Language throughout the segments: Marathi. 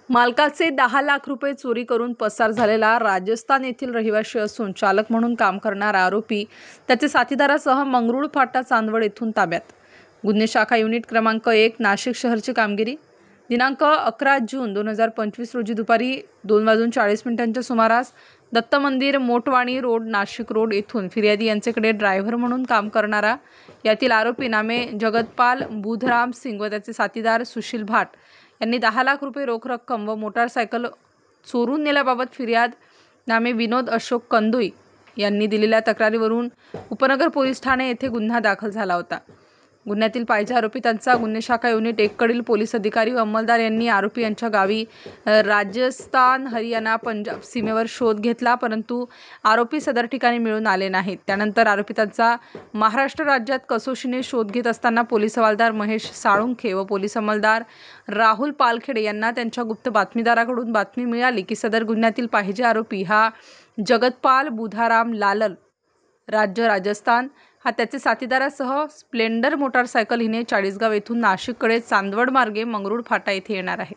मालकाचे 10 लाख रुपये चोरी करून पसार झालेला राजस्थान येथील रहिवासी असून चालक म्हणून काम करणारा आरोपी त्याचे साथीदारासह मंगरुळ फाटा चांदवड येथून ताब्यात. गुन्हे शाखा युनिट क्रमांक 1 नाशिक शहरची कामगिरी. दिनांक 11 जून 2025 रोजी दुपारी 2:40 सुमारास दत्त मंदिर मोटवाणी रोड नाशिक रोड येथून फिर्यादी यांच्याकडे ड्रायव्हर म्हणून काम करणारा यातील आरोपी नामे जगतपाल बुधराम सिंग व त्याचे साथीदार सुशील भाट यांनी 10 लाख रुपये रोख रक्कम व मोटारसायकल चोरून नेल्याबाबत फिर्याद नामे विनोद अशोक कंदुई यांनी दिलेल्या तक्रारीवरून उपनगर पोलीस ठाणे येथे गुन्हा दाखल झाला होता. गुन्ह्यातील पाहिजे आरोपितांचा गुन्हे शाखा युनिट 1 कडील पोलीस अधिकारी व अंमलदार यांनी आरोपी यांच्या गावी राजस्थान, हरियाणा, पंजाब सीमेवर शोध घेतला, परंतु आरोपी सदर ठिकाणी मिळून आले नाहीत. त्यानंतर आरोपितांचा महाराष्ट्र राज्यात कसोशीने शोध घेत असताना पोलीस हवालदार महेश साळुंखे व पोलीस अंमलदार राहुल पालखेडे यांना त्यांच्या गुप्त बातमीदाराकडून बातमी मिळाली की सदर गुन्ह्यातील पाहिजे आरोपी हा जगतपाल बुधाराम लालर, राज्य राजस्थान, हा त्याचे साथीदारासह स्प्लेंडर मोटारसायकल हिने चाळीसगाव येथून नाशिककडे चांदवड मार्गे मंगरुळ फाटा येथे येणार आहे.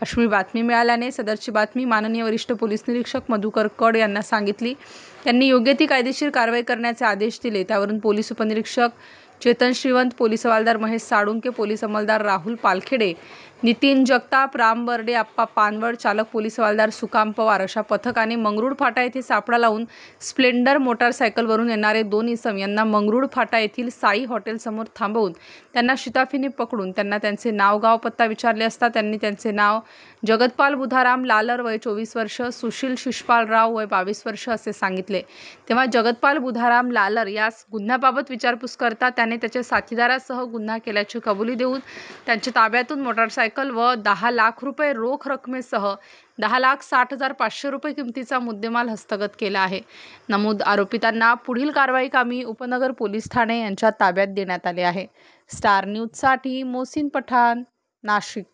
अशी बातमी मिळाल्याने सदरची बातमी माननीय वरिष्ठ पोलीस निरीक्षक मधुकर कड यांना सांगितली. त्यांनी योग्य ती कायदेशीर कारवाई करण्याचे आदेश दिले. त्यावरून पोलीस उपनिरीक्षक चेतन श्रीवंत, पोलीस हवालदार महेश साळुंखे, पोलीस अंमलदार राहुल पालखेडे, नितीन जगताप, राम बर्डे, आप्पा पानवड, चालक पोलीस हवालदार सुकाम पवार अशा पथकाने मंगरुळ फाटा येथे सापळा लावून स्प्लेंडर मोटारसायकलवरून येणारे 2 इसम यांना मंगरुळ फाटा येथील साई हॉटेलसमोर थांबवून त्यांना शिताफीने पकडून त्यांना त्यांचे नाव, गाव, पत्ता विचारले असता त्यांनी त्यांचे नाव जगतपाल बुधाराम लालर वय 24 वर्ष, सुशील शिषपाल राव वय 22 वर्ष असे सांगितले. तेव्हा जगतपाल बुधाराम लालर यास गुन्ह्याबाबत विचारपूस करता त्याने त्याच्या साथीदारासह गुन्हा केल्याची कबुली देऊन त्यांच्या ताब्यातून मोटारसायकल व 10 लाख रुपये रोख रकमेसह 10,60,500 रुपये किमतीचा मुद्देमाल हस्तगत केला आहे. नमूद आरोपितांना पुढील कारवाई कामी उपनगर पोलीस ठाणे यांच्या ताब्यात देण्यात आले आहे. स्टार न्यूजसाठी मोहसिन पठाण, नाशिक.